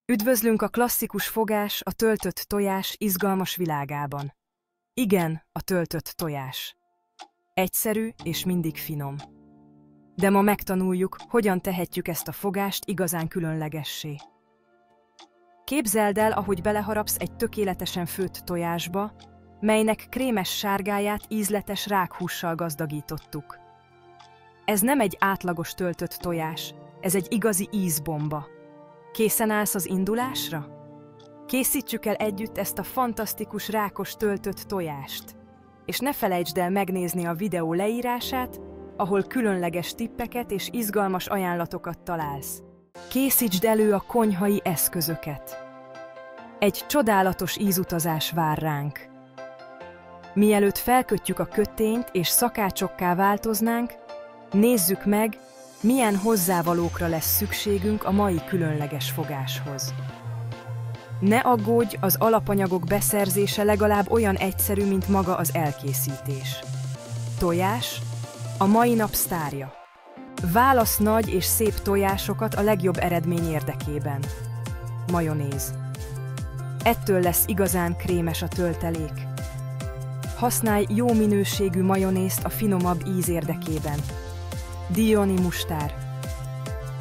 Üdvözlünk a klasszikus fogás, a töltött tojás izgalmas világában. Igen, a töltött tojás. Egyszerű és mindig finom. De ma megtanuljuk, hogyan tehetjük ezt a fogást igazán különlegessé. Képzeld el, ahogy beleharapsz egy tökéletesen főtt tojásba, melynek krémes sárgáját ízletes rákhússal gazdagítottuk. Ez nem egy átlagos töltött tojás, ez egy igazi ízbomba. Készen állsz az indulásra? Készítsük el együtt ezt a fantasztikus rákos töltött tojást. És ne felejtsd el megnézni a videó leírását, ahol különleges tippeket és izgalmas ajánlatokat találsz. Készítsd elő a konyhai eszközöket. Egy csodálatos ízutazás vár ránk. Mielőtt felkötjük a kötényt és szakácsokká változnánk, nézzük meg, milyen hozzávalókra lesz szükségünk a mai különleges fogáshoz. Ne aggódj, az alapanyagok beszerzése legalább olyan egyszerű, mint maga az elkészítés. Tojás, a mai nap sztárja. Válasz nagy és szép tojásokat a legjobb eredmény érdekében. Majonéz. Ettől lesz igazán krémes a töltelék. Használj jó minőségű majonézt a finomabb íz érdekében. Dijonii mustár.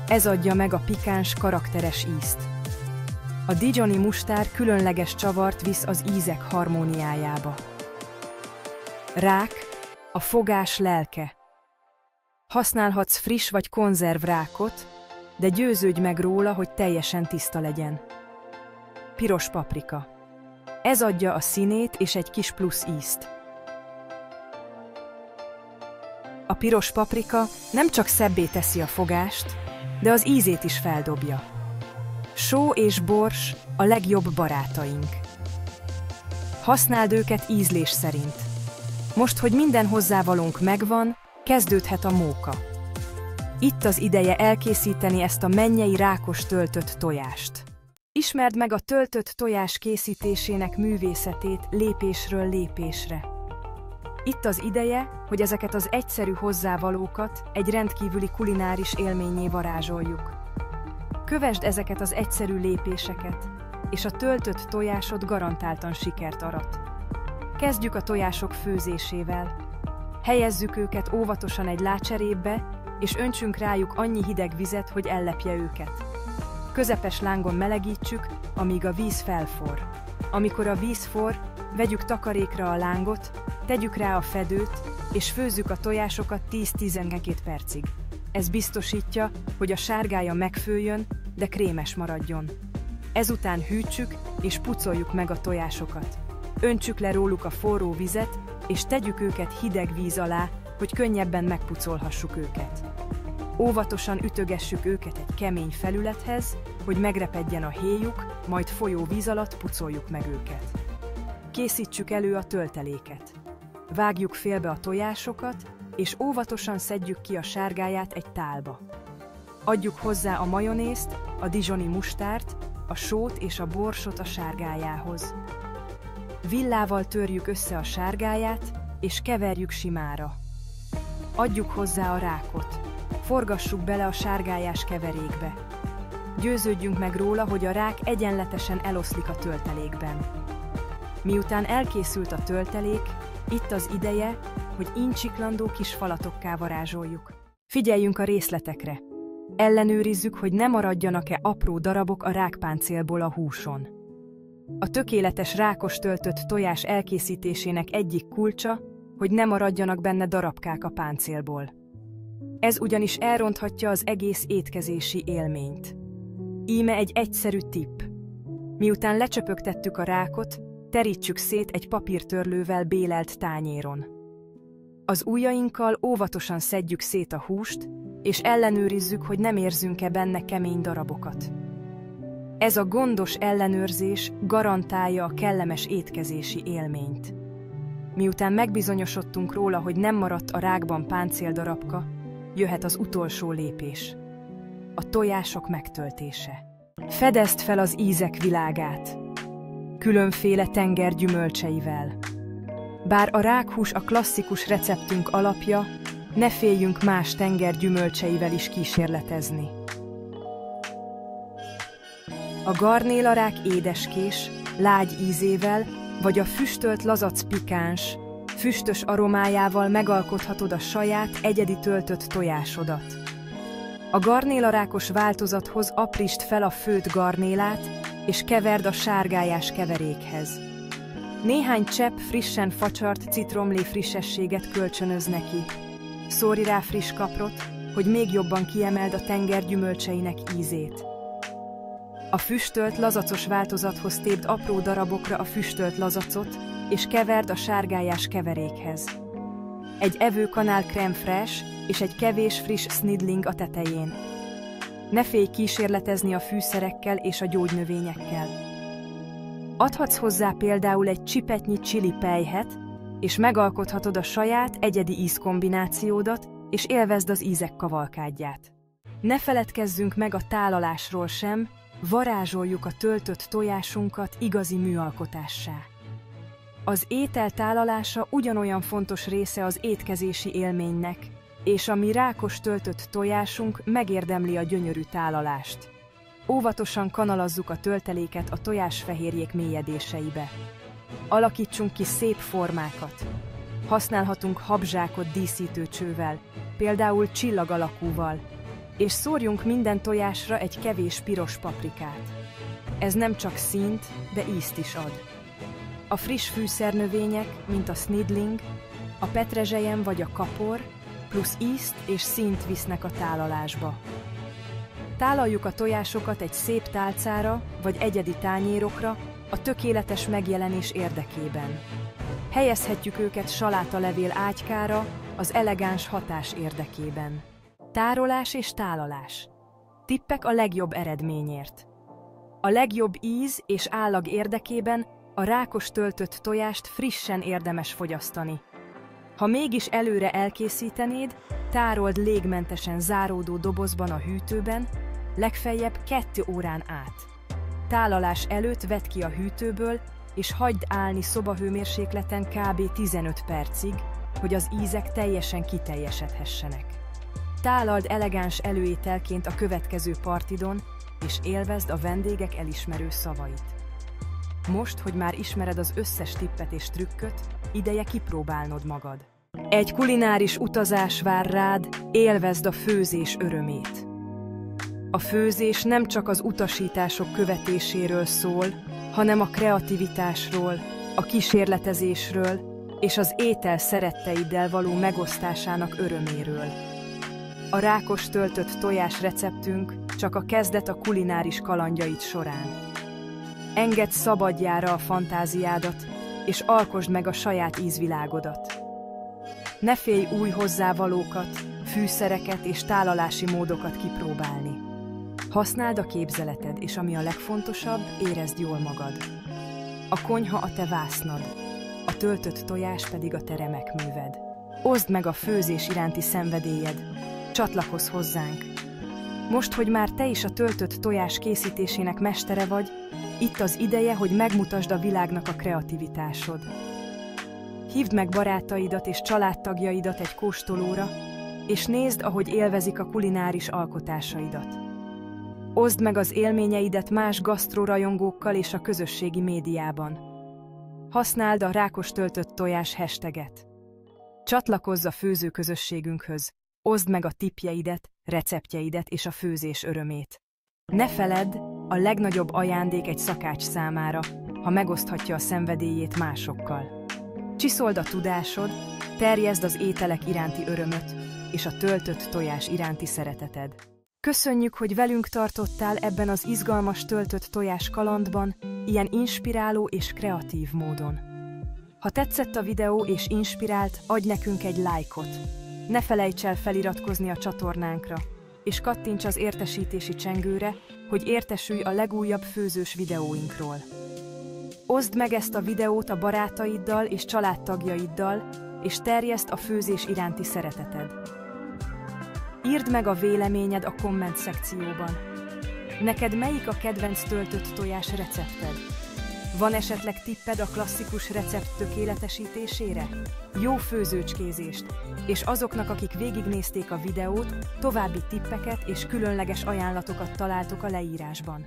Ez adja meg a pikáns, karakteres ízt. A dijoni mustár különleges csavart visz az ízek harmóniájába. Rák, a fogás lelke. Használhatsz friss vagy konzerv rákot, de győződj meg róla, hogy teljesen tiszta legyen. Piros paprika. Ez adja a színét és egy kis plusz ízt. A piros paprika nem csak szebbé teszi a fogást, de az ízét is feldobja. Só és bors a legjobb barátaink. Használd őket ízlés szerint. Most, hogy minden hozzávalónk megvan, kezdődhet a móka. Itt az ideje elkészíteni ezt a mennyei rákos töltött tojást. Ismerd meg a töltött tojás készítésének művészetét lépésről lépésre. Itt az ideje, hogy ezeket az egyszerű hozzávalókat egy rendkívüli kulináris élménnyé varázsoljuk. Kövesd ezeket az egyszerű lépéseket, és a töltött tojásod garantáltan sikert arat. Kezdjük a tojások főzésével. Helyezzük őket óvatosan egy lácserépbe, és öntsünk rájuk annyi hideg vizet, hogy ellepje őket. Közepes lángon melegítsük, amíg a víz felforr. Amikor a víz forr, vegyük takarékra a lángot, tegyük rá a fedőt, és főzzük a tojásokat 10-12 percig. Ez biztosítja, hogy a sárgája megfőjön, de krémes maradjon. Ezután hűtsük és pucoljuk meg a tojásokat. Öntsük le róluk a forró vizet, és tegyük őket hideg víz alá, hogy könnyebben megpucolhassuk őket. Óvatosan ütögessük őket egy kemény felülethez, hogy megrepedjen a héjuk, majd folyó víz alatt pucoljuk meg őket. Készítsük elő a tölteléket. Vágjuk félbe a tojásokat, és óvatosan szedjük ki a sárgáját egy tálba. Adjuk hozzá a majonézt, a dijoni mustárt, a sót és a borsot a sárgájához. Villával törjük össze a sárgáját, és keverjük simára. Adjuk hozzá a rákot. Forgassuk bele a sárgályás keverékbe. Győződjünk meg róla, hogy a rák egyenletesen eloszlik a töltelékben. Miután elkészült a töltelék, itt az ideje, hogy incsiklandó kis falatokká varázsoljuk. Figyeljünk a részletekre. Ellenőrizzük, hogy ne maradjanak-e apró darabok a rákpáncélból a húson. A tökéletes rákos töltött tojás elkészítésének egyik kulcsa, hogy ne maradjanak benne darabkák a páncélból. Ez ugyanis elronthatja az egész étkezési élményt. Íme egy egyszerű tipp. Miután lecsöpögtettük a rákot, terítsük szét egy papírtörlővel bélelt tányéron. Az ujjainkkal óvatosan szedjük szét a húst, és ellenőrizzük, hogy nem érzünk-e benne kemény darabokat. Ez a gondos ellenőrzés garantálja a kellemes étkezési élményt. Miután megbizonyosodtunk róla, hogy nem maradt a rákban páncéldarabka, jöhet az utolsó lépés. A tojások megtöltése. Fedezd fel az ízek világát. Különféle tenger gyümölcseivel. Bár a rákhús a klasszikus receptünk alapja, ne féljünk más tenger gyümölcseivel is kísérletezni. A garnélarák édeskés, lágy ízével, vagy a füstölt lazac pikáns, füstös aromájával megalkothatod a saját, egyedi töltött tojásodat. A garnélarákos változathoz aprítsd fel a főtt garnélát, és keverd a sárgályás keverékhez. Néhány csepp frissen facsart citromlé frissességet kölcsönöz neki. Szórj rá friss kaprot, hogy még jobban kiemeld a tenger gyümölcseinek ízét. A füstölt lazacos változathoz tépd apró darabokra a füstölt lazacot, és keverd a sárgályás keverékhez. Egy evőkanál crème fraîche és egy kevés friss snidling a tetején. Ne félj kísérletezni a fűszerekkel és a gyógynövényekkel. Adhatsz hozzá például egy csipetnyi chili pelyhet, és megalkothatod a saját, egyedi ízkombinációdat, és élvezd az ízek kavalkádját. Ne feledkezzünk meg a tálalásról sem, varázsoljuk a töltött tojásunkat igazi műalkotássá. Az étel tálalása ugyanolyan fontos része az étkezési élménynek, és a mi rákos töltött tojásunk megérdemli a gyönyörű tálalást. Óvatosan kanalazzuk a tölteléket a tojásfehérjék mélyedéseibe. Alakítsunk ki szép formákat. Használhatunk habzsákot díszítőcsővel, például csillag alakúval, és szórjunk minden tojásra egy kevés piros paprikát. Ez nem csak színt, de ízt is ad. A friss fűszernövények, mint a snidling, a petrezselyem vagy a kapor, plusz ízt és színt visznek a tálalásba. Tálaljuk a tojásokat egy szép tálcára vagy egyedi tányérokra a tökéletes megjelenés érdekében. Helyezhetjük őket salátalevél ágykára az elegáns hatás érdekében. Tárolás és tálalás. Tippek a legjobb eredményért. A legjobb íz és állag érdekében a rákos töltött tojást frissen érdemes fogyasztani. Ha mégis előre elkészítenéd, tárold légmentesen záródó dobozban a hűtőben, legfeljebb 2 órán át. Tálalás előtt vedd ki a hűtőből, és hagyd állni szobahőmérsékleten kb. 15 percig, hogy az ízek teljesen kiteljesedhessenek. Tálald elegáns előételként a következő partidon, és élvezd a vendégek elismerő szavait. Most, hogy már ismered az összes tippet és trükköt, ideje kipróbálnod magad. Egy kulináris utazás vár rád, élvezd a főzés örömét. A főzés nem csak az utasítások követéséről szól, hanem a kreativitásról, a kísérletezésről és az étel szeretteiddel való megosztásának öröméről. A rákos töltött tojás receptünk csak a kezdet a kulináris kalandjaid során. Engedd szabadjára a fantáziádat, és alkosd meg a saját ízvilágodat. Ne félj új hozzávalókat, fűszereket és tálalási módokat kipróbálni. Használd a képzeleted, és ami a legfontosabb, érezd jól magad. A konyha a te vásznad, a töltött tojás pedig a te remek műved. Oszd meg a főzés iránti szenvedélyed, csatlakozz hozzánk. Most, hogy már te is a töltött tojás készítésének mestere vagy, itt az ideje, hogy megmutasd a világnak a kreativitásod. Hívd meg barátaidat és családtagjaidat egy kóstolóra, és nézd, ahogy élvezik a kulináris alkotásaidat. Oszd meg az élményeidet más gasztrorajongókkal és a közösségi médiában. Használd a rákos töltött tojás hashtaget. Csatlakozz a főzőközösségünkhöz, oszd meg a tippjeidet, receptjeidet és a főzés örömét. Ne feledd, a legnagyobb ajándék egy szakács számára, ha megoszthatja a szenvedélyét másokkal. Csiszold a tudásod, terjeszd az ételek iránti örömöt és a töltött tojás iránti szereteted. Köszönjük, hogy velünk tartottál ebben az izgalmas töltött tojás kalandban, ilyen inspiráló és kreatív módon. Ha tetszett a videó és inspirált, adj nekünk egy lájkot. Ne felejts el feliratkozni a csatornánkra, és kattints az értesítési csengőre, hogy értesülj a legújabb főzős videóinkról. Oszd meg ezt a videót a barátaiddal és családtagjaiddal, és terjeszd a főzés iránti szereteted. Írd meg a véleményed a komment szekcióban. Neked melyik a kedvenc töltött tojás recepted? Van esetleg tipped a klasszikus recept tökéletesítésére? Jó főzőcskézést! És azoknak, akik végignézték a videót, további tippeket és különleges ajánlatokat találtok a leírásban.